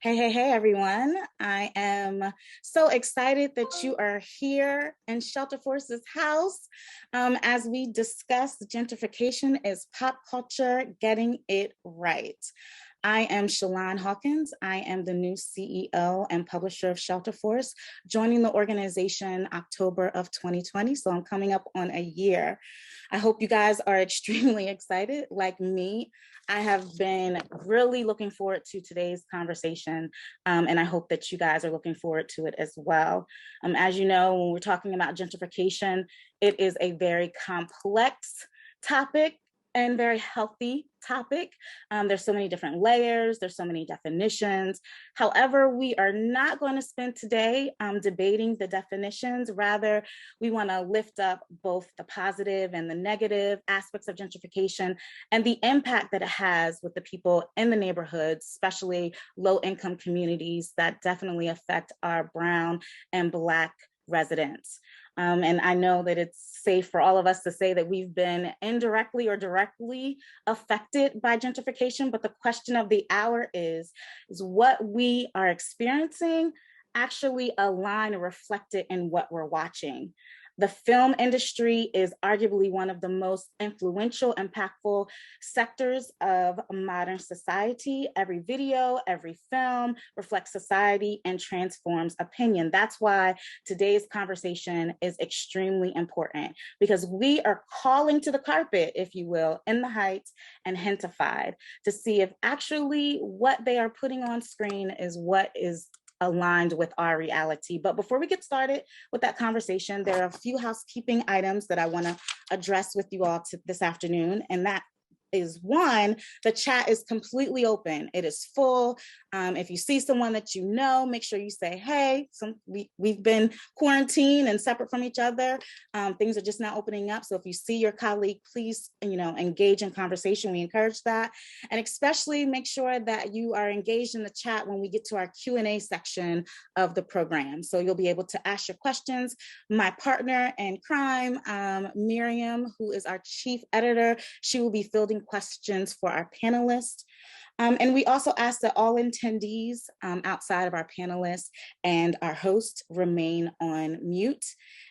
Hey, everyone. I am so excited that you are here in Shelterforce's house as we discuss gentrification is pop culture getting it right. I am Shalon Hawkins. I am the new CEO and publisher of Shelterforce, joining the organization October of 2020. So I'm coming up on a year. I hope you guys are extremely excited like me. I have been really looking forward to today's conversation, and I hope that you guys are looking forward to it as well. As you know, when we're talking about gentrification, it is a very complex topic and very healthy topic. There's so many different layers, there's so many definitions. However, we are not going to spend today debating the definitions. Rather, we want to lift up both the positive and the negative aspects of gentrification and the impact that it has with the people in the neighborhoods, especially low-income communities that definitely affect our Brown and Black residents. And I know that it's safe for all of us to say that we've been indirectly or directly affected by gentrification, but the question of the hour is what we are experiencing actually align or reflected in what we're watching? The film industry is arguably one of the most influential, impactful sectors of modern society. Every video, every film reflects society and transforms opinion. That's why today's conversation is extremely important, because we are calling to the carpet, if you will, in the Heights and Gente-fied to see if actually what they are putting on screen is what is aligned with our reality. But before we get started with that conversation, there are a few housekeeping items that I want to address with you all this afternoon. And that is one, the chat is completely open. It is full. If you see someone that you know, make sure you say, hey, we've been quarantined and separate from each other. Things are just now opening up. So if you see your colleague, please, engage in conversation. We encourage that. And especially make sure that you are engaged in the chat when we get to our Q&A section of the program. So you'll be able to ask your questions. My partner in crime, Miriam, who is our chief editor, she will be fielding questions for our panelists. And we also ask that all attendees outside of our panelists and our host remain on mute.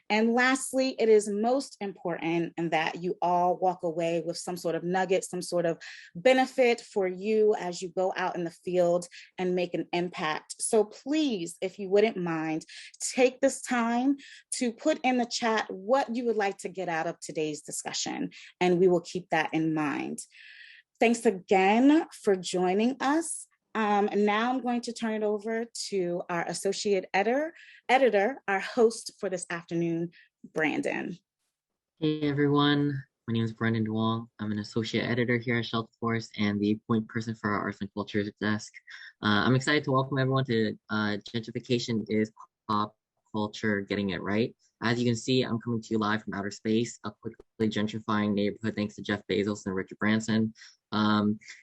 And lastly, it is most important that you all walk away with some sort of nugget, some sort of benefit for you as you go out in the field and make an impact. So please, if you wouldn't mind, take this time to put in the chat what you would like to get out of today's discussion, and we will keep that in mind. Thanks again for joining us. And now I'm going to turn it over to our associate editor, our host for this afternoon, Brandon. Hey everyone, my name is Brandon Duong. I'm an associate editor here at Shelterforce and the point person for our arts and culture desk. I'm excited to welcome everyone to Gentrification is Pop Culture Getting It Right. As you can see, I'm coming to you live from outer space, a quickly gentrifying neighborhood thanks to Jeff Bezos and Richard Branson.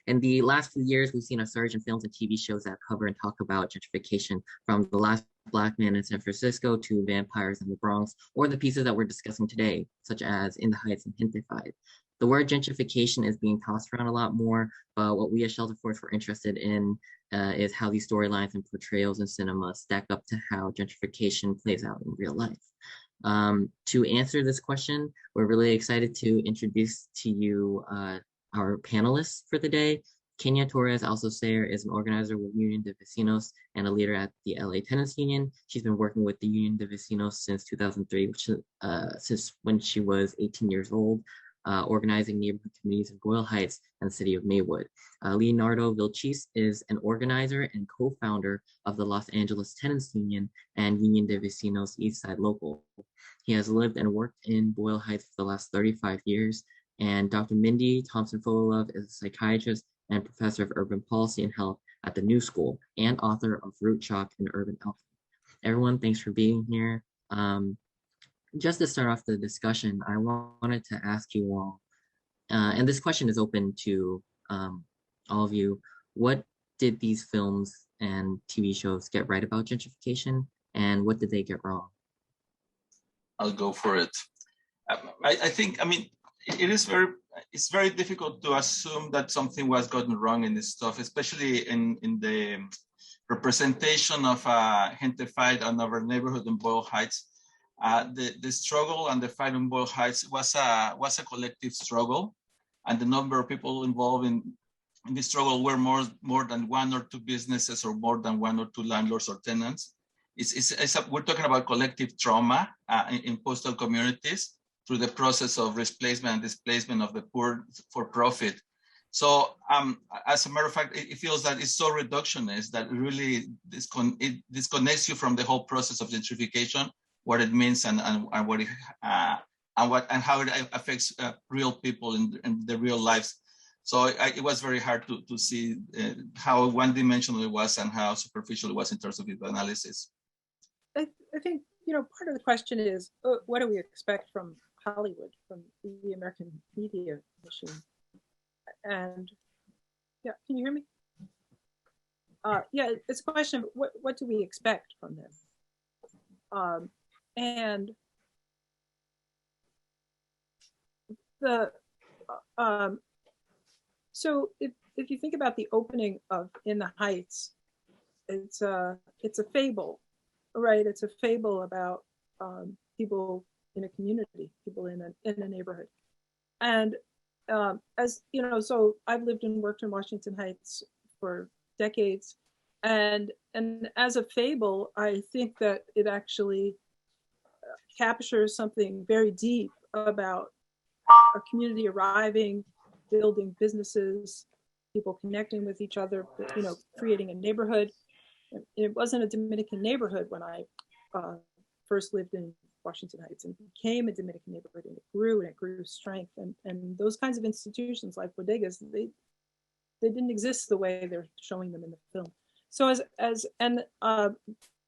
In the last few years, we've seen a surge in films and TV shows that cover and talk about gentrification, from The Last Black Man in San Francisco to Vampires in the Bronx, or the pieces that we're discussing today, such as In the Heights and Gente-fied. The word gentrification is being tossed around a lot more, but what we at Shelterforce were interested in is how these storylines and portrayals in cinema stack up to how gentrification plays out in real life. To answer this question, we're really excited to introduce to you our panelists for the day. Kenia Alcocer is an organizer with Union de Vecinos and a leader at the LA Tenants Union. She's been working with the Union de Vecinos since 2003, since when she was 18 years old, organizing neighborhood communities in Boyle Heights and the city of Maywood. Leonardo Vilchis is an organizer and co-founder of the Los Angeles Tenants Union and Union de Vecinos East Side Local. He has lived and worked in Boyle Heights for the last 35 years. And Dr. Mindy Fullilove is a psychiatrist and professor of urban policy and health at the New School and author of Root Shock and Urban Alchemy. Everyone, thanks for being here. Just to start off the discussion, I wanted to ask you all, and this question is open to all of you, what did these films and TV shows get right about gentrification, and what did they get wrong? I'll go for it. I think, it's very difficult to assume that something was gotten wrong in this stuff, especially in the representation of Gente-fied on our neighborhood in Boyle Heights. The struggle and the fight in Boyle Heights was a collective struggle, and the number of people involved in the struggle were more than one or two businesses or more than one or two landlords or tenants. We're talking about collective trauma in postal communities through the process of displacement and displacement of the poor for profit. So as a matter of fact, it feels that it's so reductionist that really it disconnects you from the whole process of gentrification, what it means and what it, and how it affects real people in their real lives. So it was very hard to see how one-dimensional it was and how superficial it was in terms of its analysis. I think, part of the question is, what do we expect from Hollywood, from the American media machine? And yeah, can you hear me? Yeah, it's a question of what do we expect from them? And so if you think about the opening of In the Heights, it's a fable, right? It's a fable about people in a community, people in a neighborhood. And as you know, so I've lived and worked in Washington Heights for decades, and as a fable, I think that it actually captures something very deep about a community arriving, building businesses, people connecting with each other, creating a neighborhood. It wasn't a Dominican neighborhood when I first lived in Washington Heights, and became a Dominican neighborhood, and it grew strength, and those kinds of institutions like bodegas, they didn't exist the way they're showing them in the film. So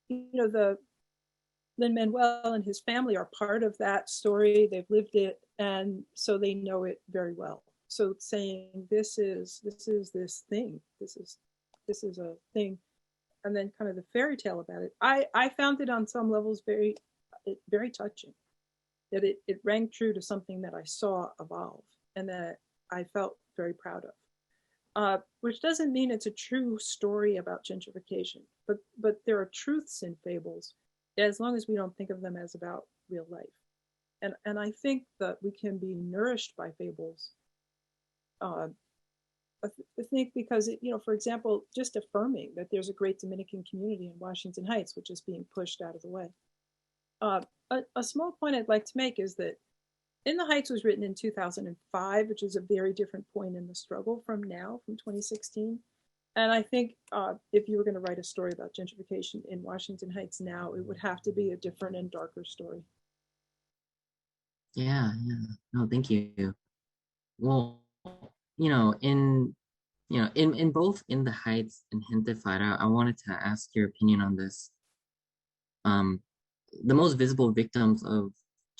the Lin-Manuel and his family are part of that story. They've lived it, and so they know it very well. So saying this is this thing, this is a thing, and then kind of the fairy tale about it. I found it on some levels very touching, that it rang true to something that I saw evolve and that I felt very proud of. Which doesn't mean it's a true story about gentrification, but there are truths in fables, as long as we don't think of them as about real life. And I think that we can be nourished by fables. I think because, for example, just affirming that there's a great Dominican community in Washington Heights, which is being pushed out of the way. A small point I'd like to make is that In the Heights was written in 2005, which is a very different point in the struggle from 2016. And I think if you were going to write a story about gentrification in Washington Heights now, it would have to be a different and darker story. Yeah. No, thank you. Well, in both In the Heights and Gente-fied, I wanted to ask your opinion on this. The most visible victims of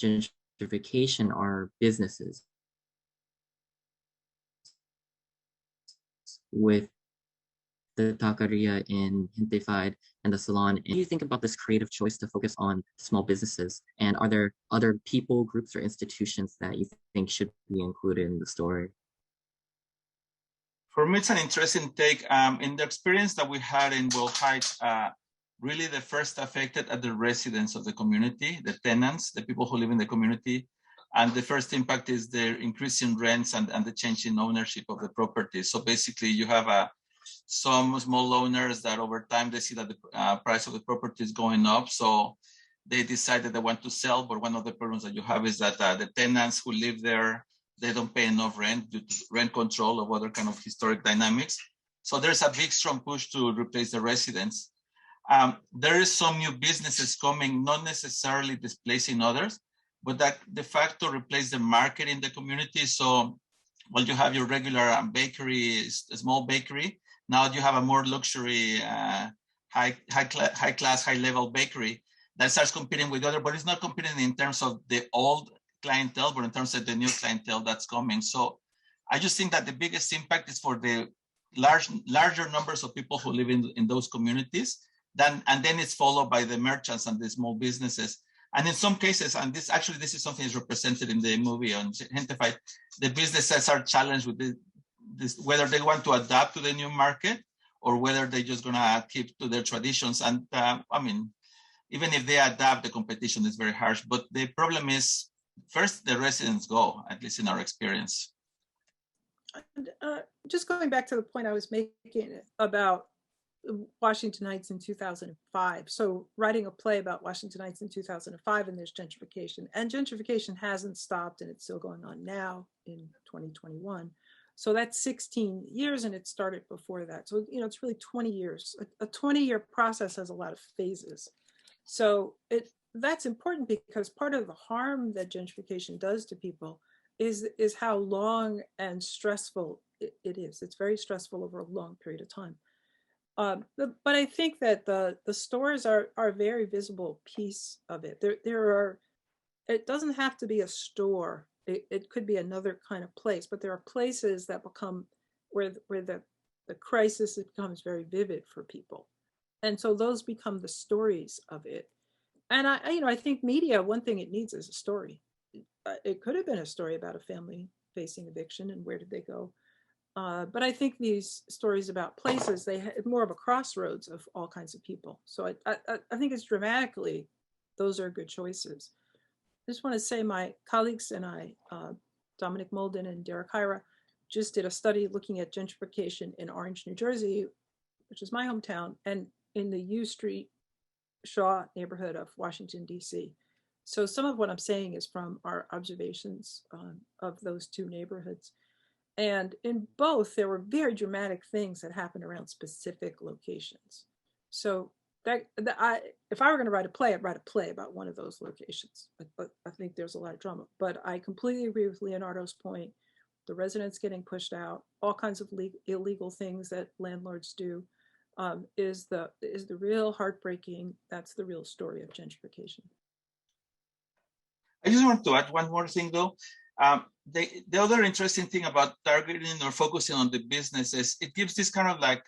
gentrification are businesses, with the taqueria in Gente-fied and the salon. And do you think about this creative choice to focus on small businesses? And are there other people, groups, or institutions that you think should be included in the story? For me, it's an interesting take. In the experience that we had in Boyle Heights, really the first affected are the residents of the community, the tenants, the people who live in the community. And the first impact is the increase in rents and the change in ownership of the property. So basically you have some small owners that over time they see that the price of the property is going up. So they decide that they want to sell. But one of the problems that you have is that the tenants who live there, they don't pay enough rent due to rent control or other kind of historic dynamics. So there's a big strong push to replace the residents. There is some new businesses coming, not necessarily displacing others, but that de facto replace the market in the community. So while you have your regular bakery, a small bakery, now you have a more luxury, high class, high level bakery that starts competing with other, but it's not competing in terms of the old clientele, but in terms of the new clientele that's coming. So I just think that the biggest impact is for the larger numbers of people who live in those communities. And then it's followed by the merchants and the small businesses. And in some cases, and this is something that's represented in the movie on Gente-fied, the businesses are challenged with this, whether they want to adapt to the new market or whether they're just gonna keep to their traditions. And I mean, even if they adapt, the competition is very harsh. But the problem is, first the residents go, at least in our experience. Just going back to the point I was making about Washington Heights in 2005. So writing a play about Washington Heights in 2005, and there's gentrification. And gentrification hasn't stopped, and it's still going on now in 2021. So that's 16 years, and it started before that. So, you know, it's really 20 years. A 20-year process has a lot of phases. So that's important, because part of the harm that gentrification does to people is how long and stressful it is. It's very stressful over a long period of time. But I think that the stores are a very visible piece of it. It doesn't have to be a store. It could be another kind of place, but there are places that become where the crisis becomes very vivid for people. And so those become the stories of it. And I think media, one thing it needs is a story. It could have been a story about a family facing eviction and where did they go. But I think these stories about places, they have more of a crossroads of all kinds of people. So I think it's dramatically, those are good choices. I just want to say my colleagues and I, Dominic Molden and Derek Hyra, just did a study looking at gentrification in Orange, New Jersey, which is my hometown, and in the U Street Shaw neighborhood of Washington, D.C. So some of what I'm saying is from our observations of those two neighborhoods. And in both, there were very dramatic things that happened around specific locations. So if I were going to write a play, I'd write a play about one of those locations. But I think there's a lot of drama. But I completely agree with Leonardo's point. The residents getting pushed out, all kinds of illegal things that landlords do, is the real heartbreaking. That's the real story of gentrification. I just want to add one more thing, though. The other interesting thing about targeting or focusing on the businesses, it gives this kind of like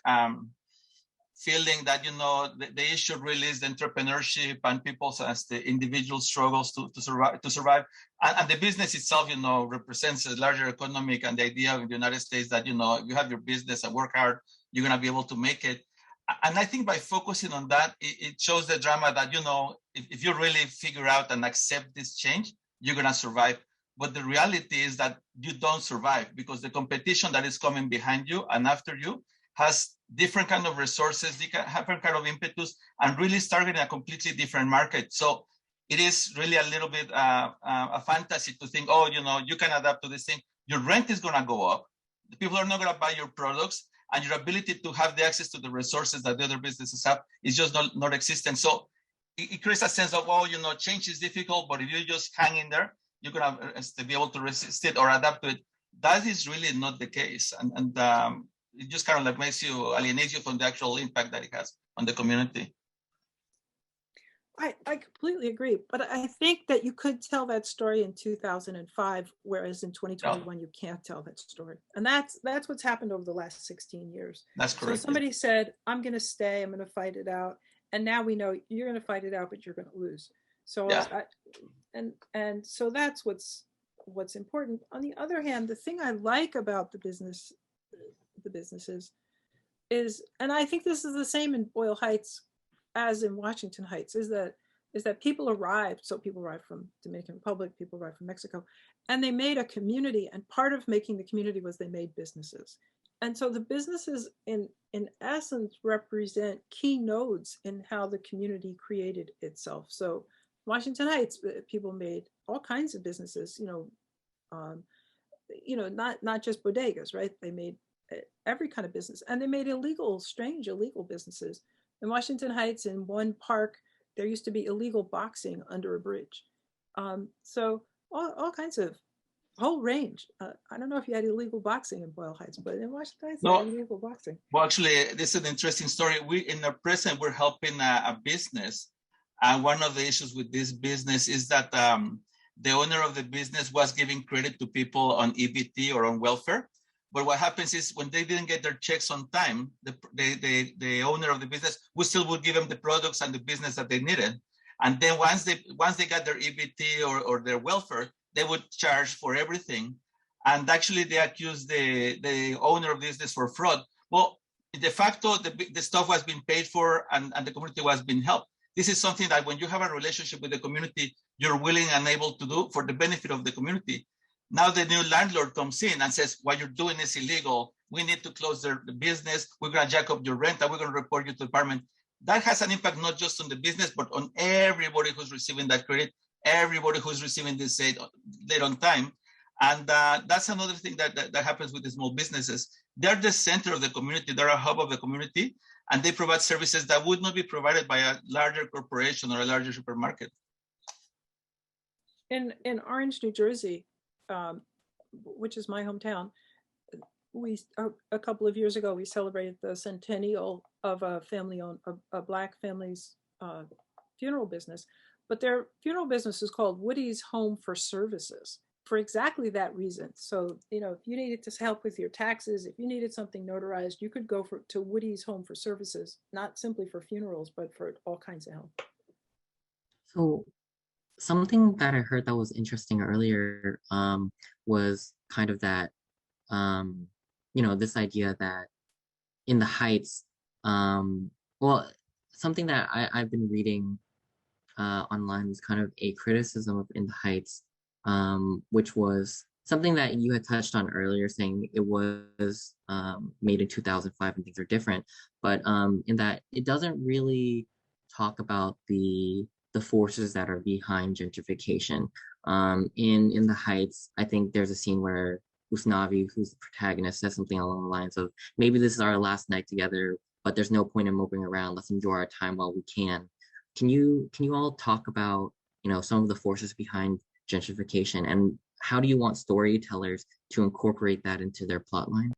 feeling that, you know, the issue really is the entrepreneurship and people as the individual struggles to survive. And the business itself, you know, represents a larger economic, and the idea of the United States that, you know, you have your business and work hard, you're going to be able to make it. And I think by focusing on that, it shows the drama that, you know, if you really figure out and accept this change, you're going to survive. But the reality is that you don't survive, because the competition that is coming behind you and after you has different kind of resources, different kind of impetus, and really targeting a completely different market. So it is really a little bit a fantasy to think, oh, you know, you can adapt to this thing. Your rent is going to go up. The people are not going to buy your products, and your ability to have the access to the resources that the other businesses have is just not existent. So it creates a sense of, well, you know, change is difficult, but if you just hang in there, you're going to be able to resist it or adapt to it. That is really not the case. And it just kind of like makes you, alienate you from the actual impact that it has on the community. I completely agree. But I think that you could tell that story in 2005, whereas in 2021, you can't tell that story. And that's what's happened over the last 16 years. That's correct. So somebody said, I'm going to stay, I'm going to fight it out. And now we know you're going to fight it out, but you're going to lose. So, yeah. And so that's what's important. On the other hand, the thing I like about the businesses is, and I think this is the same in Boyle Heights as in Washington Heights, is that people arrived. So people arrived from Dominican Republic, people arrived from Mexico, and they made a community. And part of making the community was they made businesses. And so the businesses in essence represent key nodes in how the community created itself. So Washington Heights, people made all kinds of businesses, not just bodegas, right? They made every kind of business, and they made strange illegal businesses. In Washington Heights, in one park, there used to be illegal boxing under a bridge. So all kinds of, whole range. I don't know if you had illegal boxing in Boyle Heights, but in Washington Heights, no, illegal boxing. Well, actually, this is an interesting story. In the present, we're helping a business. And one of the issues with this business is that the owner of the business was giving credit to people on EBT or on welfare. But what happens is when they didn't get their checks on time, the owner of the business would give them the products and the business that they needed. And then once they got their EBT or their welfare, they would charge for everything. And actually they accused the owner of the business for fraud. Well, de facto, the stuff was being paid for and the community was being helped. This is something that when you have a relationship with the community, you're willing and able to do for the benefit of the community. Now the new landlord comes in and says, what you're doing is illegal. We need to close the business. We're going to jack up your rent and we're going to report you to the department. That has an impact not just on the business, but on everybody who's receiving that credit, everybody who's receiving this aid late on time. And that's another thing that happens with the small businesses. They're the center of the community. They're a hub of the community, and they provide services that would not be provided by a larger corporation or a larger supermarket. In Orange, New Jersey, which is my hometown, we a couple of years ago we celebrated the centennial of a family-owned, a Black family's funeral business, but their funeral business is called Woody's Home for Services for exactly that reason. So, you know, if you needed to help with your taxes, if you needed something notarized, you could go to Woody's Home for Services, not simply for funerals, but for all kinds of help. So something that I heard that was interesting earlier was kind of that, you know, this idea that in the Heights, well, something that I've been reading online was kind of a criticism of In the Heights, which was something that you had touched on earlier, saying it was made in 2005 and things are different, but in that it doesn't really talk about the forces that are behind gentrification. In the Heights, I think there's a scene where Usnavi, who's the protagonist, says something along the lines of, maybe this is our last night together, but there's no point in moping around. Let's enjoy our time while we can. Can you all talk about, you know, some of the forces behind gentrification, and how do you want storytellers to incorporate that into their plotline?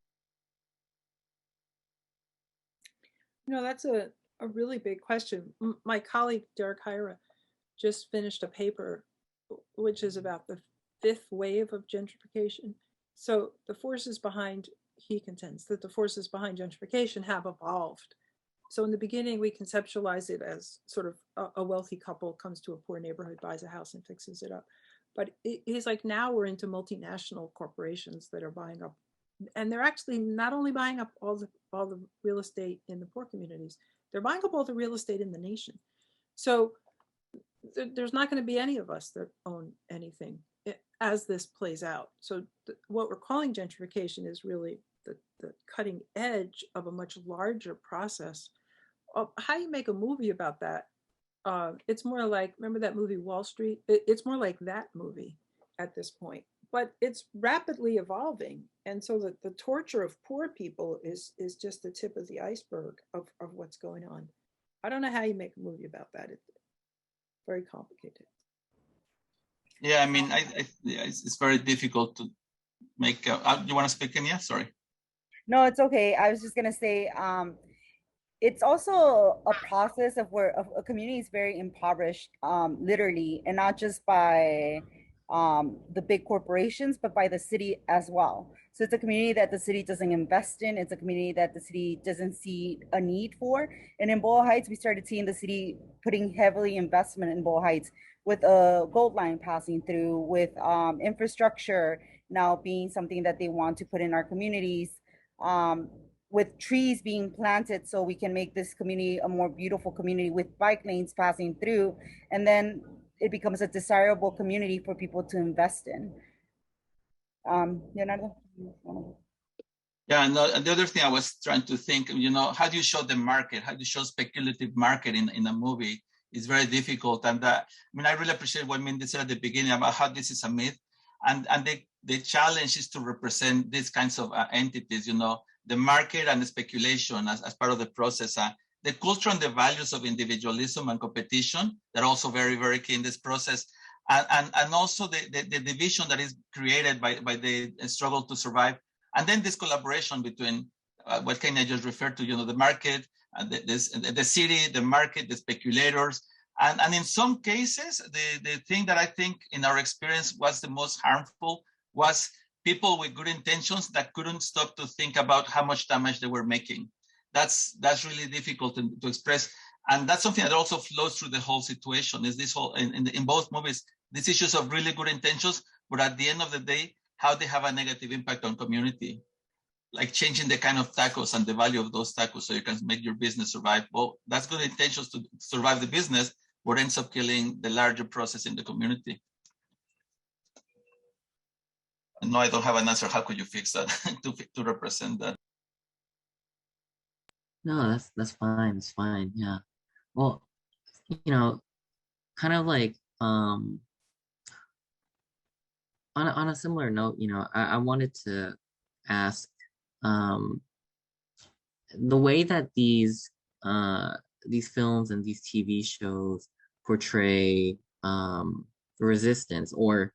You know, that's a really big question. My colleague, Derek Hyra, just finished a paper which is about the fifth wave of gentrification. So the forces behind, he contends that the forces behind gentrification have evolved. So in the beginning, we conceptualize it as sort of a wealthy couple comes to a poor neighborhood, buys a house and fixes it up. But he's like, now we're into multinational corporations that are buying up, and they're actually not only buying up all the real estate in the poor communities, they're buying up all the real estate in the nation. So there's not going to be any of us that own anything as this plays out. So what we're calling gentrification is really the cutting edge of a much larger process. How you make a movie about that? It's more like, remember that movie Wall Street? It's more like that movie at this point, but it's rapidly evolving. And so the torture of poor people is just the tip of the iceberg of what's going on. I don't know how you make a movie about that. It's very complicated. Yeah, I mean, it's very difficult to make. You want to speak, Kenia? Sorry. No, it's okay. I was just gonna say, it's also a process of where a community is very impoverished, literally, and not just by the big corporations, but by the city as well. So it's a community that the city doesn't invest in. It's a community that the city doesn't see a need for. And in Boyle Heights, we started seeing the city putting heavily investment in Boyle Heights, with a gold line passing through, with infrastructure now being something that they want to put in our communities, with trees being planted so we can make this community a more beautiful community, with bike lanes passing through, and then it becomes a desirable community for people to invest in. Leonardo? Yeah, and the other thing I was trying to think, you know, how do you show the market? How do you show speculative market in a movie? It's very difficult. And I mean, I really appreciate what Mindy said at the beginning about how this is a myth. And the challenge is to represent these kinds of entities, you know, the market and the speculation as part of the process. The culture and the values of individualism and competition, they're also very, very key in this process. And also the division that is created by the struggle to survive. And then this collaboration between what Kenia just referred to, you know, the market, the city, the market, the speculators. And in some cases, the thing that I think in our experience was the most harmful was people with good intentions that couldn't stop to think about how much damage they were making. That's really difficult to express. And that's something that also flows through the whole situation, is this whole, in both movies, these issues of really good intentions, but at the end of the day, how they have a negative impact on community. like changing the kind of tacos and the value of those tacos so you can make your business survive. Well, that's good intentions to survive the business, but ends up killing the larger process in the community. No, I don't have an answer. How could you fix that to represent that? No, that's fine. It's fine. Yeah. Well, you know, kind of like on a similar note, I wanted to ask the way that these films and these TV shows portray resistance, or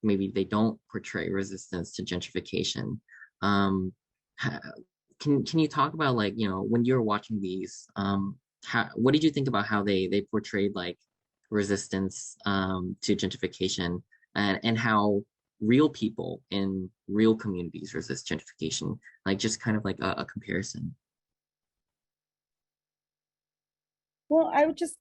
maybe they don't portray resistance to gentrification. Can you talk about, like, when you're watching these, what did you think about how they portrayed like resistance to gentrification, and how real people in real communities resist gentrification, like just kind of like a comparison? Well, I would just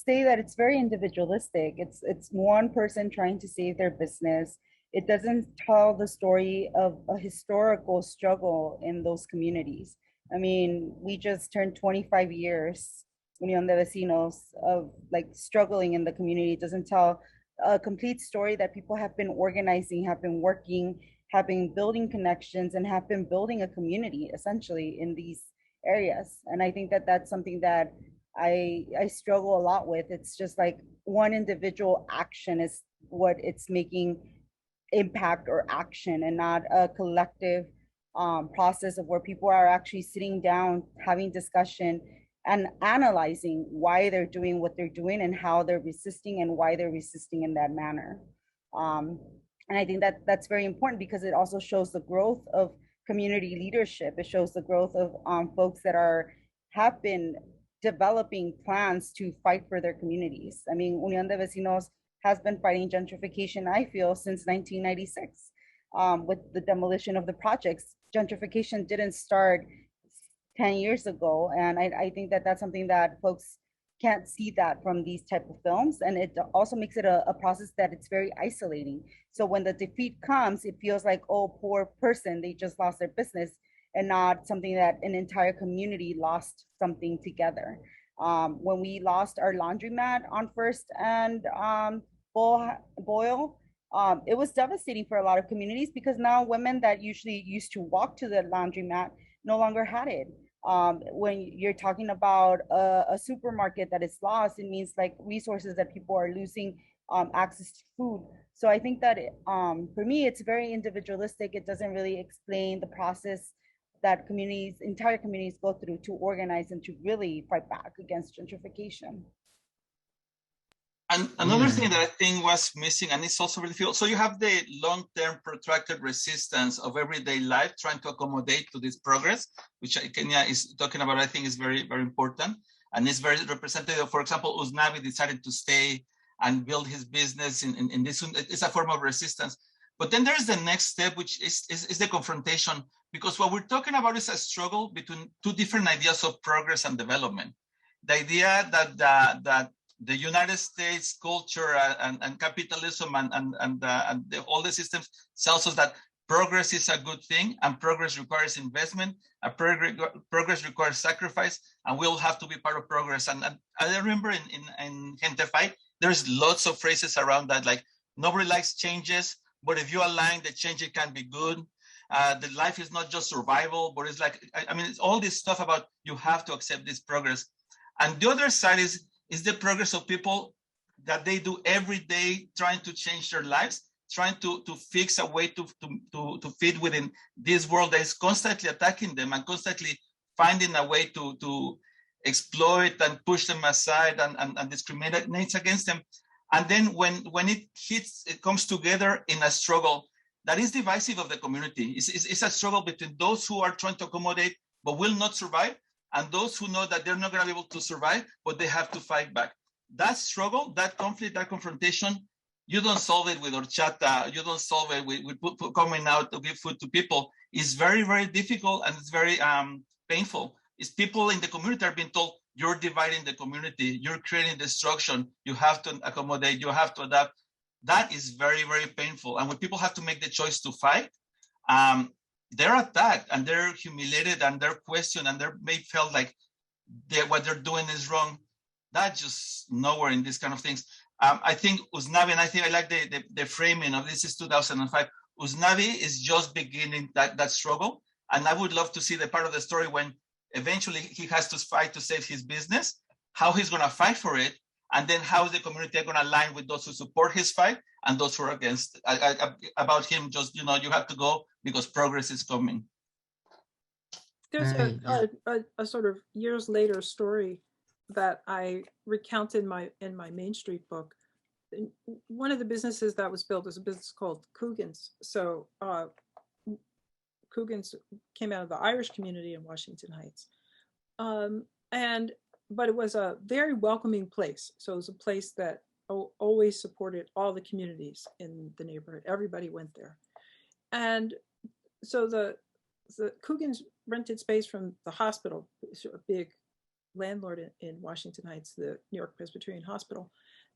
say that it's very individualistic. It's one person trying to save their business. It doesn't tell the story of a historical struggle in those communities. I mean, we just turned 25 years, Union de Vecinos, of like struggling in the community. It doesn't tell a complete story that people have been organizing, have been working, have been building connections, and have been building a community essentially in these areas. And I think that that's something that I struggle a lot with. It's just like one individual action is what it's making impact or action, and not a collective process of where people are actually sitting down, having discussion, and analyzing why they're doing what they're doing and how they're resisting and why they're resisting in that manner. Um, and I think that that's very important because it also shows the growth of community leadership. It shows the growth of folks that have been developing plans to fight for their communities. I mean, Unión de Vecinos has been fighting gentrification, I feel, since 1996. With the demolition of the projects, gentrification didn't start 10 years ago. And I think that that's something that folks can't see that from these type of films. And it also makes it a process that it's very isolating. So when the defeat comes, it feels like, oh, poor person, they just lost their business, and not something that an entire community lost something together. When we lost our laundromat on First and Boyle, it was devastating for a lot of communities because now women that usually used to walk to the laundromat no longer had it. When you're talking about a supermarket that is lost, it means like resources that people are losing, access to food. So I think that for me, it's very individualistic. It doesn't really explain the process that entire communities go through to organize and to really fight back against gentrification. And another thing that I think was missing, and it's also really feel, so you have the long-term protracted resistance of everyday life trying to accommodate to this progress, which Kenia is talking about, I think is very, very important. And it's very representative. For example, Usnavi decided to stay and build his business in this, it's a form of resistance. But then there's the next step, which is the confrontation, because what we're talking about is a struggle between two different ideas of progress and development. The idea that the United States culture and capitalism and all the systems tells us that progress is a good thing, and progress requires investment, and progress requires sacrifice, and we all have to be part of progress. And I remember in Gente-fied, there's lots of phrases around that, like nobody likes changes, but if you align the change, it can be good. The life is not just survival, but it's like, I mean, it's all this stuff about you have to accept this progress. And the other side is the progress of people that they do every day, trying to change their lives, trying to fix a way to fit within this world that is constantly attacking them and constantly finding a way to exploit and push them aside and discriminate against them. And then when it hits, it comes together in a struggle that is divisive of the community. It's a struggle between those who are trying to accommodate but will not survive, and those who know that they're not going to be able to survive, but they have to fight back. That struggle, that conflict, that confrontation, you don't solve it with horchata, you don't solve it with coming out to give food to people. It's very, very difficult, and it's very painful. It's people in the community are being told, you're dividing the community, you're creating destruction, you have to accommodate, you have to adapt. That is very, very painful. And when people have to make the choice to fight, they're attacked and they're humiliated and they're questioned and they're made felt like what they're doing is wrong. That's just nowhere in these kind of things. I think Usnavi, and I think I like the framing of this is 2005. Usnavi is just beginning that struggle. And I would love to see the part of the story when eventually he has to fight to save his business, how he's going to fight for it, and then how is the community going to align with those who support his fight and those who are against. About him, just, you have to go because progress is coming. There's a sort of years later story that I recount in my Main Street book. One of the businesses that was built was a business called Coogan's. So Coogan's came out of the Irish community in Washington Heights. But it was a very welcoming place. So it was a place that always supported all the communities in the neighborhood. Everybody went there. And so the Coogan's rented space from the hospital, a big landlord in Washington Heights, the New York Presbyterian Hospital.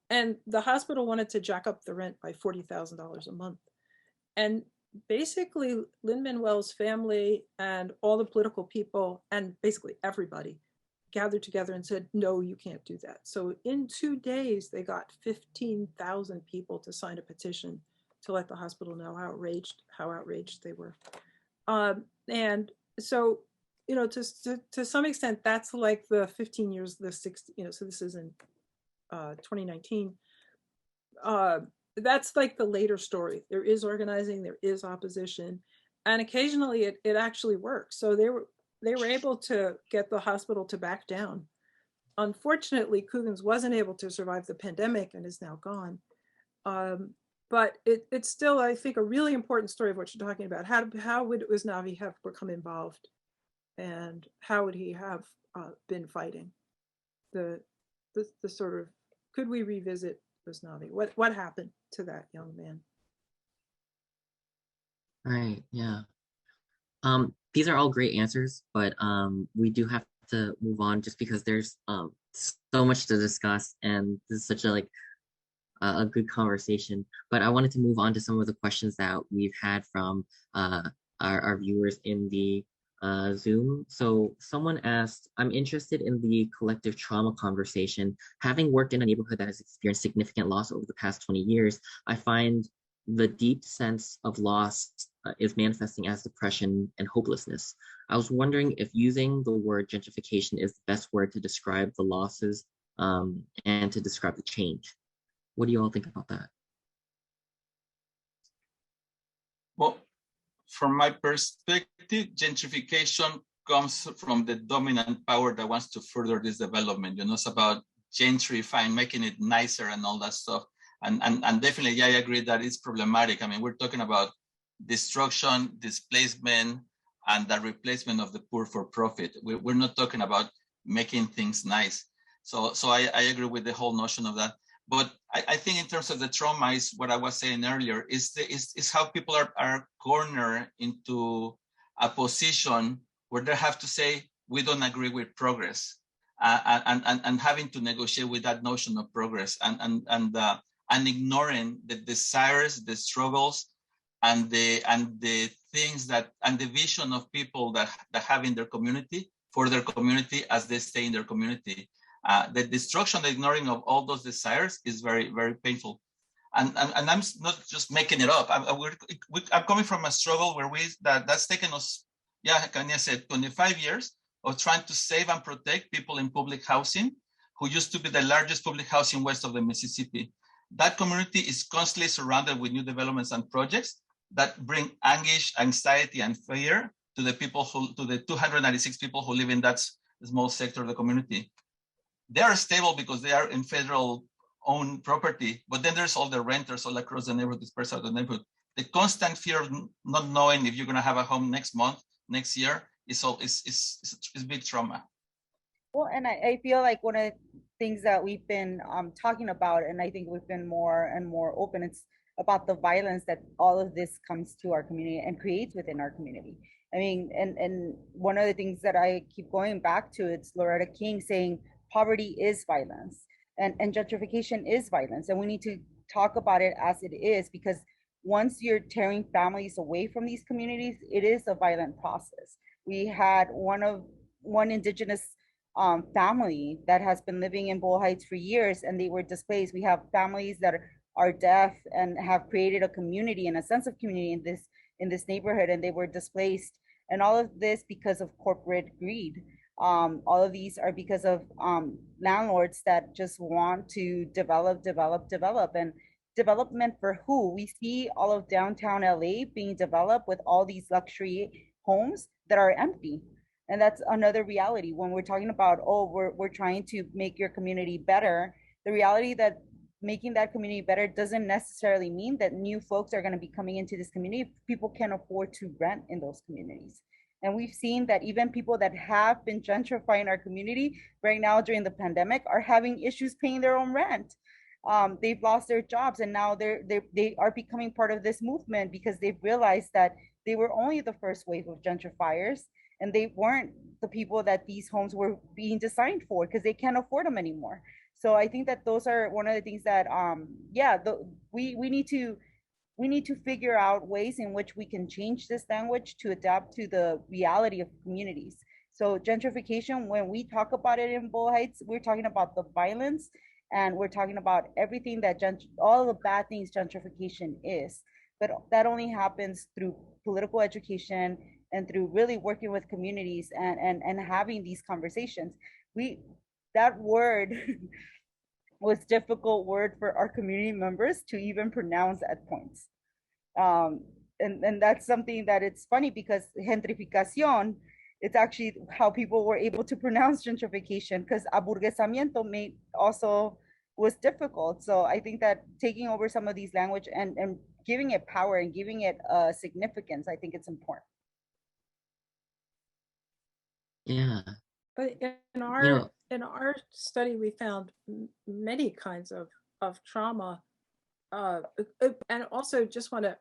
And the hospital wanted to jack up the rent by $40,000 a month. And basically, Lin-Manuel's family and all the political people and basically everybody gathered together and said, no, you can't do that. So in 2 days, they got 15,000 people to sign a petition to let the hospital know how outraged they were. And so, to some extent, that's like the 15 years, the 60, so this is in 2019. That's like the later story. There is organizing, there is opposition, and occasionally it actually works. So they were able to get the hospital to back down. Unfortunately, Coogan's wasn't able to survive the pandemic and is now gone. But it's still, I think, a really important story of what you're talking about. How would Usnavi have become involved, and how would he have been fighting? The sort of, could we revisit Usnavi? What happened to that young man? Right. Yeah. These are all great answers, but we do have to move on just because there's so much to discuss, and this is such a good conversation. But I wanted to move on to some of the questions that we've had from our viewers in the Zoom. So someone asked, I'm interested in the collective trauma conversation. Having worked in a neighborhood that has experienced significant loss over the past 20 years, I find the deep sense of loss is manifesting as depression and hopelessness. I was wondering if using the word gentrification is the best word to describe the losses and to describe the change. What do you all think about that? Well, from my perspective, gentrification comes from the dominant power that wants to further this development. It's about gentrifying, making it nicer and all that stuff. And definitely, yeah, I agree that it's problematic. I mean, we're talking about destruction, displacement, and the replacement of the poor for profit. We're not talking about making things nice. So I agree with the whole notion of that. But I think in terms of the trauma is what I was saying earlier, is how people are cornered into a position where they have to say, we don't agree with progress, and having to negotiate with that notion of progress and ignoring the desires, the struggles, and the things and the vision of people that have in their community for their community as they stay in their community. The destruction, the ignoring of all those desires is very, very painful. And I'm not just making it up. I'm coming from a struggle where that's taken us, Kenia said, 25 years of trying to save and protect people in public housing, who used to be the largest public housing west of the Mississippi. That community is constantly surrounded with new developments and projects that bring anguish, anxiety, and fear to the 296 people who live in that small sector of the community. They are stable because they are in federal owned property, but then there's all the renters all across the neighborhood, dispersed out of the neighborhood. The constant fear of not knowing if you're going to have a home next month, next year, is big trauma. Well, and I feel like one of the things that we've been talking about, and I think we've been more and more open, it's about the violence that all of this comes to our community and creates within our community. I mean, and one of the things that I keep going back to, it's Loretta King saying, poverty is violence, and gentrification is violence, and we need to talk about it as it is, because once you're tearing families away from these communities, it is a violent process. We had one indigenous family that has been living in Boyle Heights for years, and they were displaced. We have families that are deaf and have created a community and a sense of community in this neighborhood, and they were displaced. And all of this because of corporate greed. All of these are because of landlords that just want to develop, and development for who? We see all of downtown LA being developed with all these luxury homes that are empty. And that's another reality when we're talking about, oh, we're trying to make your community better. The reality that making that community better doesn't necessarily mean that new folks are going to be coming into this community. People can't afford to rent in those communities. And we've seen that even people that have been gentrifying our community right now during the pandemic are having issues paying their own rent. They've lost their jobs, and now they are becoming part of this movement because they've realized that they were only the first wave of gentrifiers, and they weren't the people that these homes were being designed for because they can't afford them anymore. So I think that those are one of the things that we need to figure out ways in which we can change this language to adapt to the reality of communities. So gentrification, when we talk about it in Boyle Heights, we're talking about the violence, and we're talking about everything that all the bad things gentrification is. But that only happens through political education and through really working with communities and having these conversations. That word was difficult word for our community members to even pronounce at points. And that's something that it's funny because gentrificación, it's actually how people were able to pronounce gentrification, because aburguesamiento made also was difficult. So I think that taking over some of these language and giving it power and giving it significance, I think it's important. Yeah. But in our study, we found many kinds of trauma, and also just want to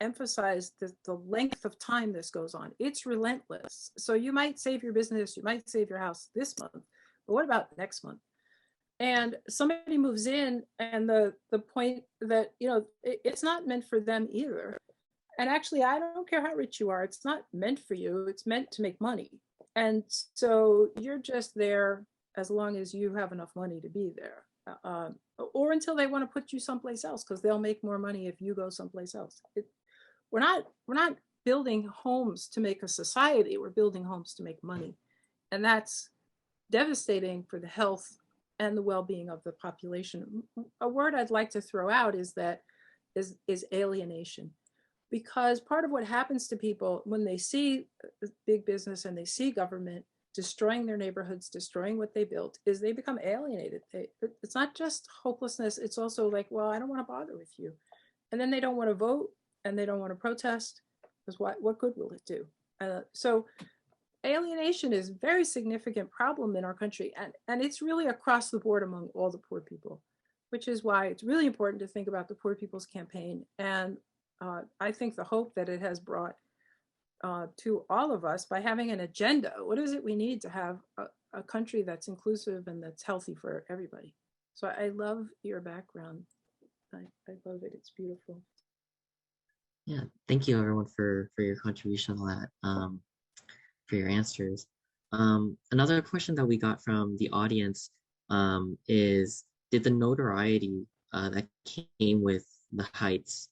emphasize the length of time this goes on. It's relentless. So you might save your business, you might save your house this month, but what about next month? And somebody moves in, and the point that it's not meant for them either. And actually, I don't care how rich you are, it's not meant for you. It's meant to make money. And so you're just there as long as you have enough money to be there, or until they want to put you someplace else, because they'll make more money if you go someplace else. We're not building homes to make a society. We're building homes to make money, and that's devastating for the health and the well-being of the population. A word I'd like to throw out is alienation. Because part of what happens to people when they see big business and they see government destroying their neighborhoods, destroying what they built, is they become alienated. It's not just hopelessness, it's also like, well, I don't want to bother with you. And then they don't want to vote and they don't want to protest, because what good will it do? So alienation is a very significant problem in our country, and it's really across the board among all the poor people, which is why it's really important to think about the Poor People's Campaign. And I think the hope that it has brought to all of us by having an agenda. What is it we need to have a country that's inclusive and that's healthy for everybody? So I love your background. I love it. It's beautiful. Yeah, thank you everyone for your contribution on that, for your answers. Another question that we got from the audience is, did the notoriety that came with the Heights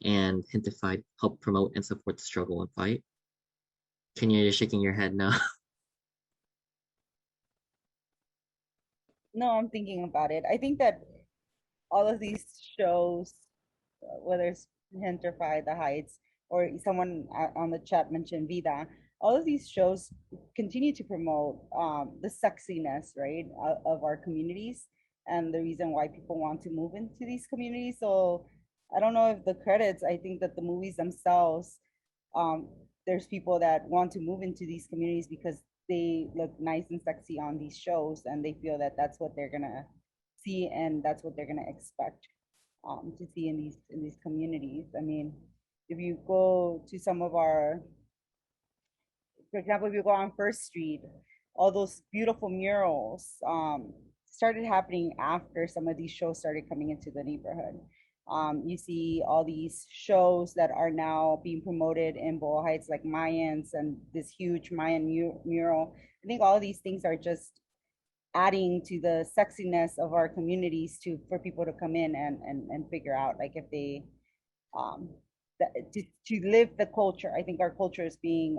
and Gente-fied help promote and support the struggle and fight? Kenia, you're shaking your head no. No, I'm thinking about it. I think that all of these shows, whether it's Gentrified, The Heights, or someone on the chat mentioned Vida, all of these shows continue to promote the sexiness, right, of our communities and the reason why people want to move into these communities. So I don't know if the credits, I think that the movies themselves, there's people that want to move into these communities because they look nice and sexy on these shows, and they feel that that's what they're gonna see and that's what they're gonna expect to see in these communities. I mean, if you go to some of our, for example, if you go on First Street, all those beautiful murals started happening after some of these shows started coming into the neighborhood. You see all these shows that are now being promoted in Boyle Heights, like Mayans and this huge Mayan mural. I think all of these things are just adding to the sexiness of our communities for people to come in and figure out, like, if they um to live the culture. I think our culture is being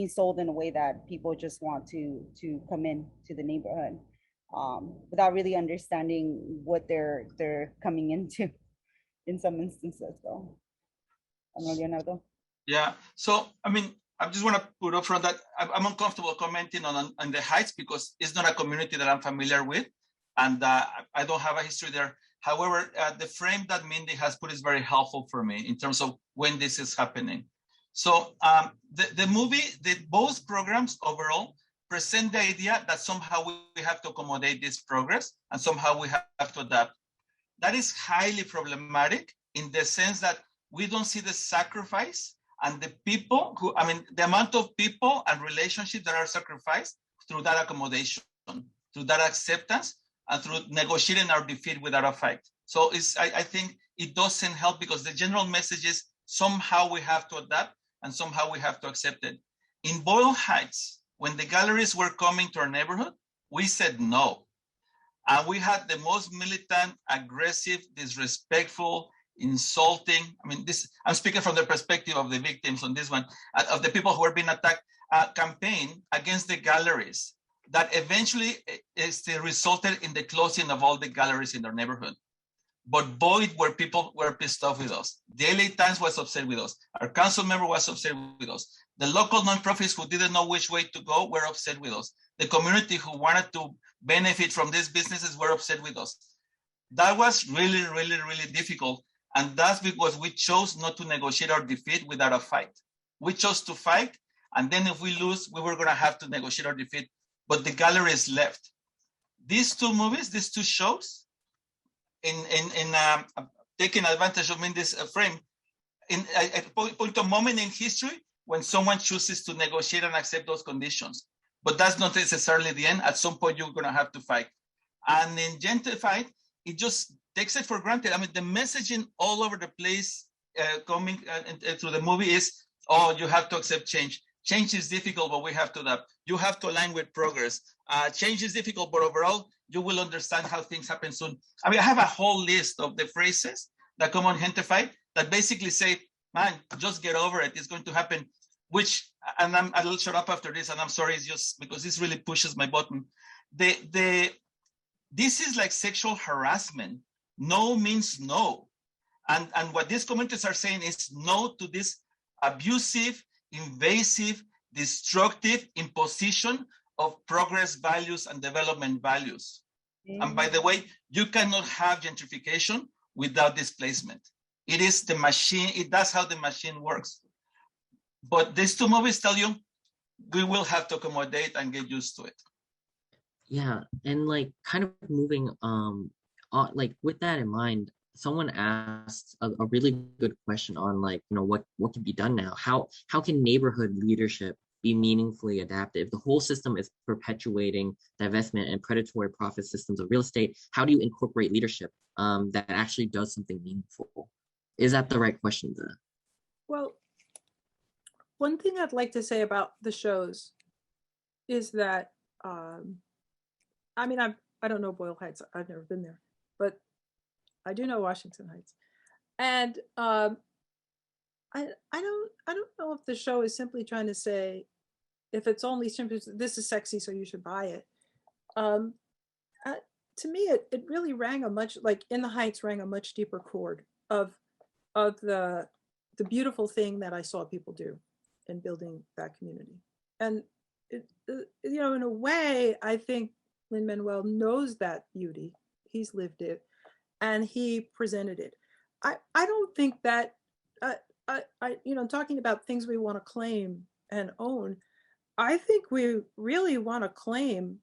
sold in a way that people just want to come in to the neighborhood without really understanding what they're coming into in some instances. So I don't know, Leonardo. Yeah. So, I mean, I just want to put up front that I'm uncomfortable commenting on the Heights because it's not a community that I'm familiar with, and I don't have a history there. However, the frame that Mindy has put is very helpful for me in terms of when this is happening. So the movie, both programs overall present the idea that somehow we have to accommodate this progress and somehow we have to adapt. That is highly problematic in the sense that we don't see the sacrifice and the people who, I mean, the amount of people and relationships that are sacrificed through that accommodation, through that acceptance, and through negotiating our defeat without a fight. So I think it doesn't help because the general message is somehow we have to adapt and somehow we have to accept it. In Boyle Heights, when the galleries were coming to our neighborhood, we said no. And we had the most militant, aggressive, disrespectful, insulting. I mean, I'm speaking from the perspective of the victims on this one, of the people who were being attacked, campaign against the galleries that eventually resulted in the closing of all the galleries in their neighborhood. But boy, were people were pissed off with us. The LA Times was upset with us. Our council member was upset with us. The local nonprofits who didn't know which way to go were upset with us. The community who wanted to benefit from these businesses were upset with us. That was really, really, really difficult. And that's because we chose not to negotiate our defeat without a fight. We chose to fight. And then if we lose, we were going to have to negotiate our defeat. But the galleries left. These two movies, these two shows, in taking advantage of Mindy's frame, in a point of moment in history when someone chooses to negotiate and accept those conditions. But that's not necessarily the end. At some point, you're going to have to fight. And in Gente-fied, it just takes it for granted. I mean, the messaging all over the place coming through the movie is, oh, you have to accept change. Change is difficult, but we have to adapt. You have to align with progress. Change is difficult, but overall, you will understand how things happen soon. I mean, I have a whole list of the phrases that come on Gente-fied that basically say, man, just get over it. It's going to happen, which, and I'll shut up after this, and I'm sorry, it's just because this really pushes my button. This is like sexual harassment. No means no. And what these communities are saying is no to this abusive, invasive, destructive imposition of progress values and development values. Mm-hmm. And by the way, you cannot have gentrification without displacement. It is the machine, that's how the machine works. But these two movies tell you, we will have to accommodate and get used to it. Yeah, and like kind of moving like with that in mind, someone asked a really good question on, like, you know, what can be done now? How can neighborhood leadership be meaningfully adaptive? The whole system is perpetuating divestment and predatory profit systems of real estate. How do you incorporate leadership that actually does something meaningful? Is that the right question to? Well, one thing I'd like to say about the shows is that I mean, I don't know Boyle Heights. I've never been there, but I do know Washington Heights, and I don't know if the show is simply trying to say, if it's only simply this is sexy, so you should buy it. To me, it really rang a much, like In the Heights rang a much deeper chord of the beautiful thing that I saw people do in building that community, and it, you know, in a way, I think Lin-Manuel knows that beauty. He's lived it, and he presented it. I don't think that you know, talking about things we want to claim and own, I think we really want to claim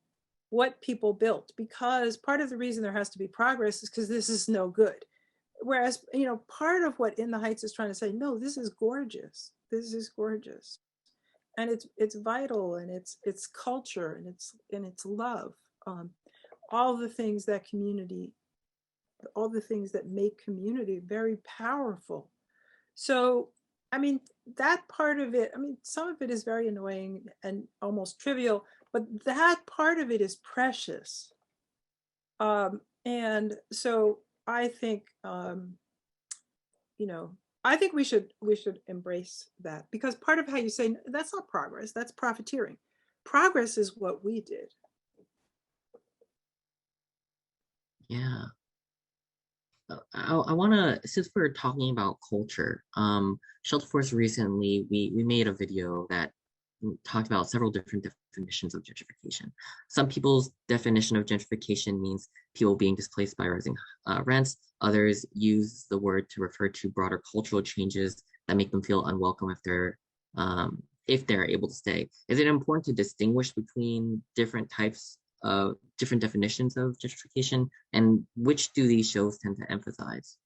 what people built, because part of the reason there has to be progress is because this is no good. Whereas, you know, part of what In the Heights is trying to say, no, this is gorgeous. This is gorgeous, and it's vital, and it's culture, and it's love. All the things that community all the things that make community very powerful. So, I mean, that part of it, I mean, some of it is very annoying and almost trivial, but that part of it is precious. And so I think, you know, I think we should embrace that, because part of how you say that's not progress, that's profiteering. Progress is what we did. Yeah. I want to, since we're talking about culture, Shelterforce recently, we made a video that talked about several different definitions of gentrification. Some people's definition of gentrification means people being displaced by rising rents. Others use the word to refer to broader cultural changes that make them feel unwelcome if they're able to stay. Is it important to distinguish between different types of different definitions of gentrification, and which do these shows tend to emphasize?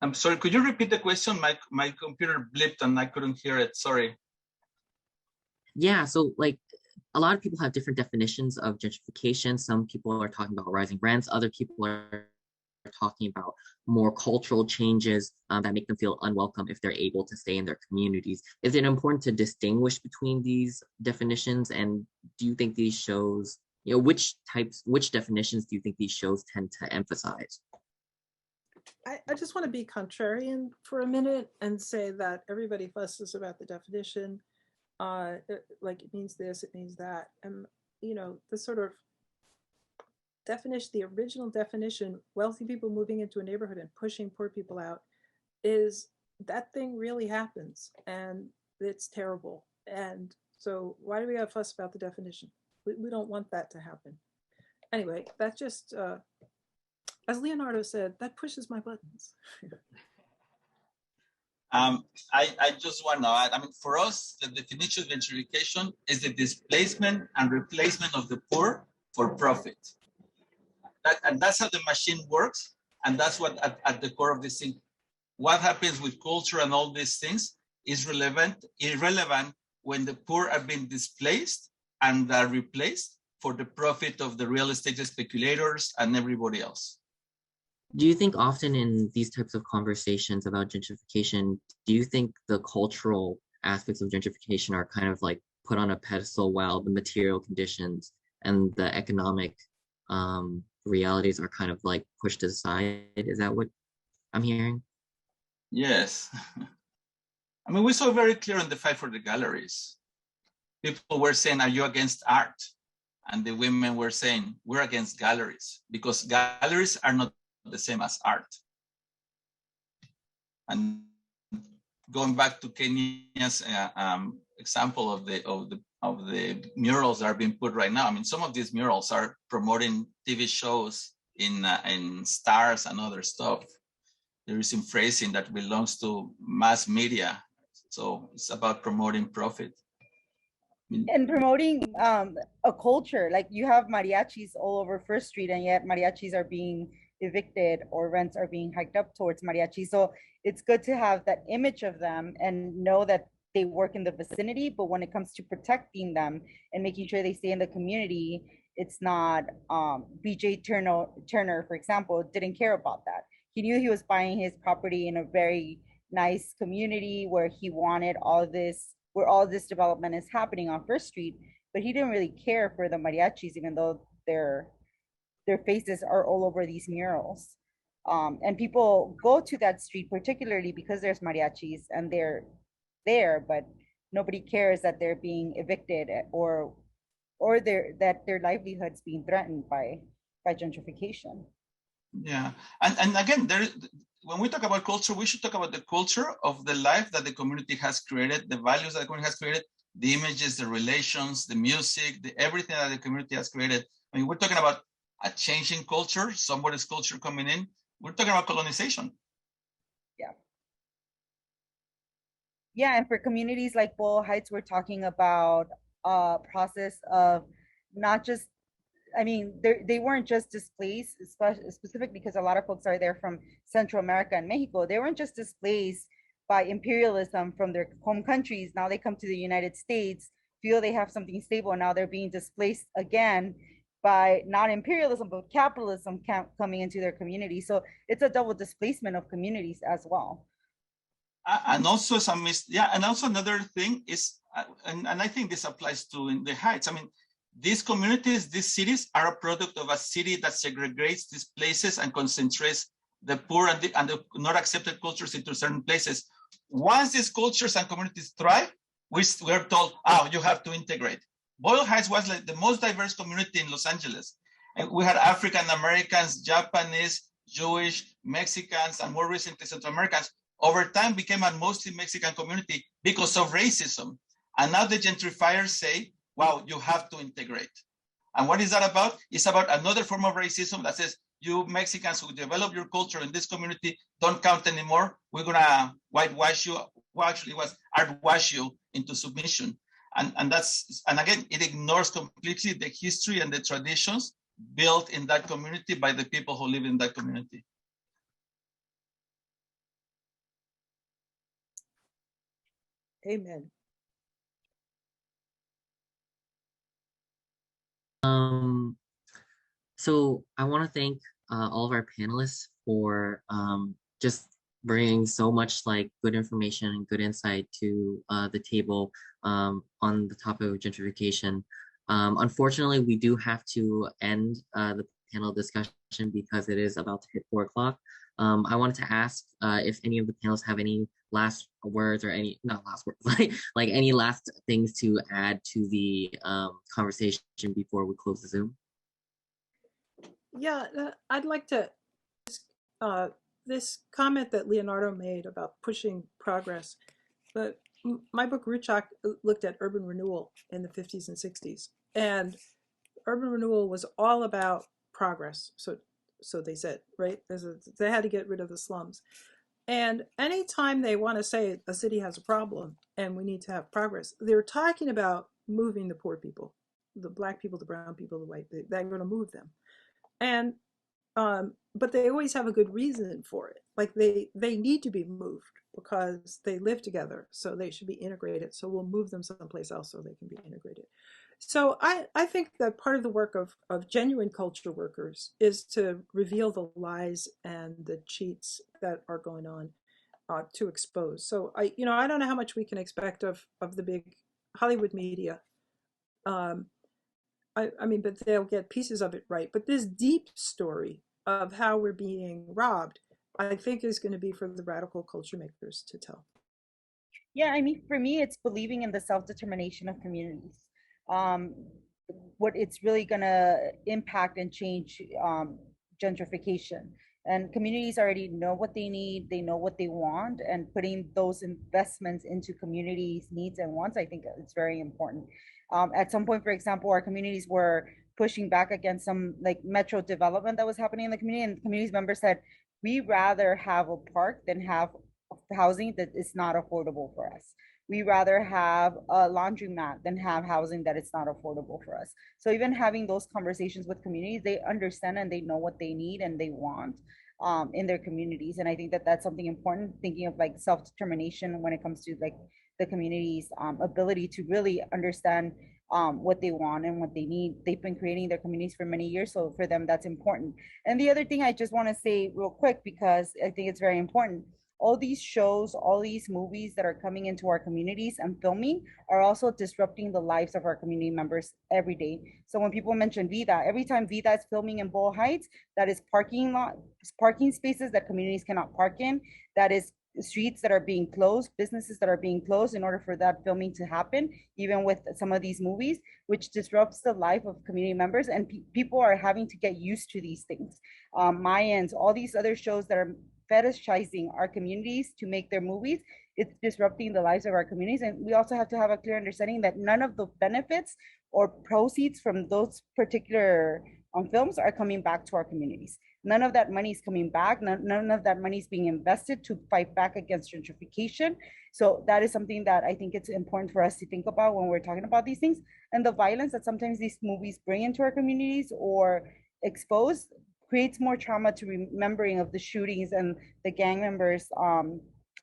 I'm sorry, could you repeat the question? My computer blipped and I couldn't hear it, sorry. Yeah, so like a lot of people have different definitions of gentrification. Some people are talking about rising rents. Other people are talking about more cultural changes that make them feel unwelcome if they're able to stay in their communities. Is it important to distinguish between these definitions? And do you think these shows, which definitions do you think these shows tend to emphasize? I just want to be contrarian for a minute and say that everybody fusses about the definition. Like it means this, it means that. And, the sort of definition, the original definition, wealthy people moving into a neighborhood and pushing poor people out, is that thing really happens and it's terrible. And so why do we have fuss about the definition? We don't want that to happen. Anyway, that just, as Leonardo said, that pushes my buttons. I just want to add, for us, the definition of gentrification is the displacement and replacement of the poor for profit. And that's how the machine works. And that's what at the core of this thing. What happens with culture and all these things is irrelevant when the poor are being displaced and are replaced for the profit of the real estate speculators and everybody else. Do you think often in these types of conversations about gentrification, do you think the cultural aspects of gentrification are kind of like put on a pedestal while the material conditions and the economic realities are kind of like pushed aside? Is that what I'm hearing? Yes. We saw very clear in the fight for the galleries. People were saying, are you against art? And the women were saying, we're against galleries because galleries are not the same as art. And going back to Kenia's example of the murals that are being put right now. Some of these murals are promoting TV shows in Stars and other stuff. There is some phrasing that belongs to mass media. So it's about promoting profit. And promoting a culture. Like you have mariachis all over First Street, and yet mariachis are being evicted or rents are being hiked up towards mariachi. So it's good to have that image of them and know that they work in the vicinity, but when it comes to protecting them and making sure they stay in the community, it's not BJ Turner, for example, didn't care about that. He knew he was buying his property in a very nice community where he wanted where all this development is happening on First Street, but he didn't really care for the mariachis, even though their faces are all over these murals. And people go to that street particularly because there's mariachis and they're there, but nobody cares that they're being evicted or that their livelihood's being threatened by gentrification. Yeah, and again, when we talk about culture, we should talk about the culture of the life that the community has created, the values that the community has created, the images, the relations, the music, everything that the community has created. We're talking about a changing culture, somebody's culture coming in. We're talking about colonization. Yeah, and for communities like Boyle Heights, we're talking about a process of not just, they weren't just displaced, specific because a lot of folks are there from Central America and Mexico. They weren't just displaced by imperialism from their home countries. Now they come to the United States, feel they have something stable, and now they're being displaced again by not imperialism, but capitalism coming into their community. So it's a double displacement of communities as well. And also and also another thing is, and I think this applies to in the Heights. I mean, these communities, these cities are a product of a city that segregates these places and concentrates the poor and the not accepted cultures into certain places. Once these cultures and communities thrive, we're told, oh, you have to integrate. Boyle Heights was like the most diverse community in Los Angeles. And we had African Americans, Japanese, Jewish, Mexicans, and more recently Central Americans. Over time became a mostly Mexican community because of racism. And now the gentrifiers say, wow, you have to integrate. And what is that about? It's about another form of racism that says, you Mexicans who develop your culture in this community don't count anymore. We're gonna whitewash you, well, actually it was artwash you into submission. And again, it ignores completely the history and the traditions built in that community by the people who live in that community. Amen. So I want to thank all of our panelists for just bringing so much like good information and good insight to the table on the topic of gentrification. Unfortunately, we do have to end the panel discussion because it is about to hit 4 o'clock. I wanted to ask if any of the panelists have any last words or any, not last words, like any last things to add to the conversation before we close the Zoom. Yeah, I'd like to, this comment that Leonardo made about pushing progress, but my book Ruchak looked at urban renewal in the 50s and 60s, and urban renewal was all about progress. So they said, right? They had to get rid of the slums. And anytime they want to say a city has a problem and we need to have progress, they're talking about moving the poor people, the black people, the brown people, the white, they're going to move them. And but they always have a good reason for it. Like they need to be moved because they live together, so they should be integrated. So we'll move them someplace else so they can be integrated. So I think that part of the work of genuine culture workers is to reveal the lies and the cheats that are going on, to expose. So I don't know how much we can expect of the big Hollywood media. I mean, but they'll get pieces of it right. But this deep story of how we're being robbed, I think is going to be for the radical culture makers to tell. Yeah, I mean, for me, it's believing in the self-determination of communities. What it's really going to impact and change gentrification. And communities already know what they need, they know what they want, and putting those investments into communities' needs and wants, I think it's very important. At some point, for example, our communities were pushing back against some like metro development that was happening in the community, and the community's members said, we rather have a park than have housing that is not affordable for us. We rather have a laundromat than have housing that is not affordable for us. So even having those conversations with communities, they understand and they know what they need and they want in their communities. And I think that that's something important, thinking of like self-determination when it comes to like the community's ability to really understand what they want and what they need. They've been creating their communities for many years, so for them that's important. And the other thing I just want to say real quick, because I think it's very important, all these shows, all these movies that are coming into our communities and filming are also disrupting the lives of our community members every day. So when people mention Vida, every time Vida is filming in Boyle Heights, that is parking spaces that communities cannot park in, that is streets that are being closed, businesses that are being closed in order for that filming to happen, even with some of these movies, which disrupts the life of community members. And people are having to get used to these things. Mayans, all these other shows that are fetishizing our communities to make their movies, it's disrupting the lives of our communities. And we also have to have a clear understanding that none of the benefits or proceeds from those particular films are coming back to our communities. None of that money is coming back. None of that money is being invested to fight back against gentrification. So that is something that I think it's important for us to think about when we're talking about these things. And the violence that sometimes these movies bring into our communities or expose creates more trauma to remembering of the shootings and the gang members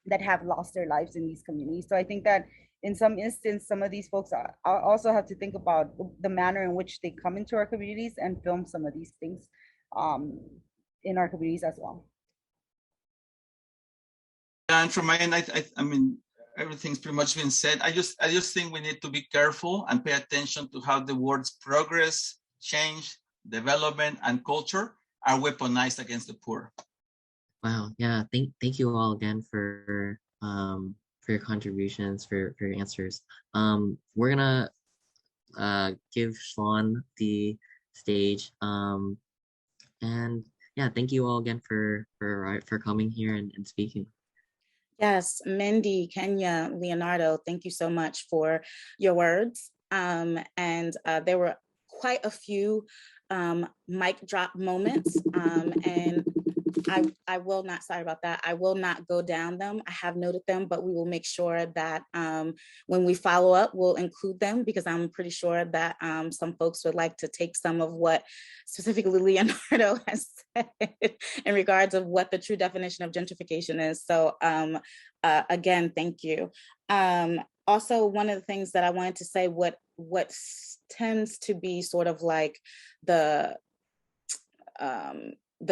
that have lost their lives in these communities. So I think that in some instance, some of these folks also have to think about the manner in which they come into our communities and film some of these things in our communities as well. And from my end, I mean, everything's pretty much been said. I just think we need to be careful and pay attention to how the words progress, change, development, and culture are weaponized against the poor. Wow. Yeah. Thank you all again for your contributions, for your answers. We're gonna give Sean the stage. And yeah, thank you all again for coming here and speaking. Yes, Mindy, Kenia, Leonardo, thank you so much for your words. And there were quite a few mic drop moments, and I will not, sorry about that, I will not go down them. I have noted them, but we will make sure that when we follow up, we'll include them, because I'm pretty sure that some folks would like to take some of what specifically Leonardo has said in regards of what the true definition of gentrification is. So again, thank you. Also, one of the things that I wanted to say, what tends to be sort of like the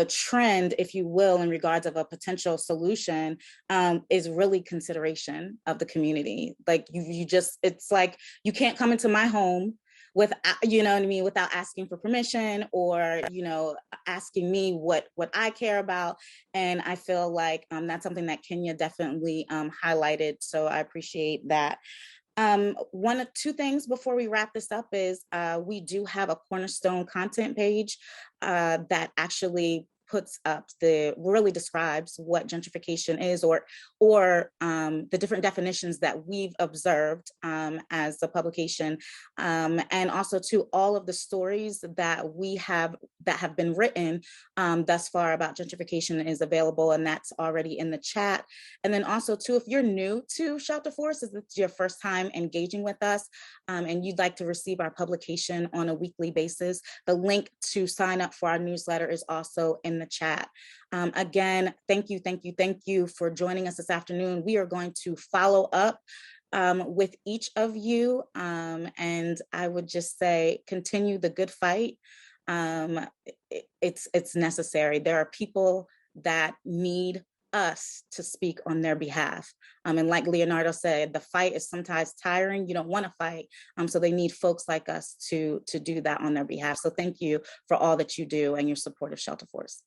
trend, if you will, in regards of a potential solution, is really consideration of the community. Like you just, it's like, you can't come into my home without, you know what I mean, without asking for permission, or, you know, asking me what I care about. And I feel like that's something that Kenia definitely highlighted. So I appreciate that. One of two things before we wrap this up is we do have a Cornerstone content page that actually puts up really describes what gentrification is, or the different definitions that we've observed as a publication, and also to all of the stories that have been written thus far about gentrification is available, and that's already in the chat. And then also too, if you're new to Shelterforce, if it's your first time engaging with us, and you'd like to receive our publication on a weekly basis, the link to sign up for our newsletter is also in the chat. Again, thank you for joining us this afternoon. We are going to follow up with each of you, and I would just say, continue the good fight. It's necessary. There are people that need us to speak on their behalf. And like Leonardo said, the fight is sometimes tiring. You don't want to fight. So they need folks like us to do that on their behalf. So thank you for all that you do and your support of Shelterforce.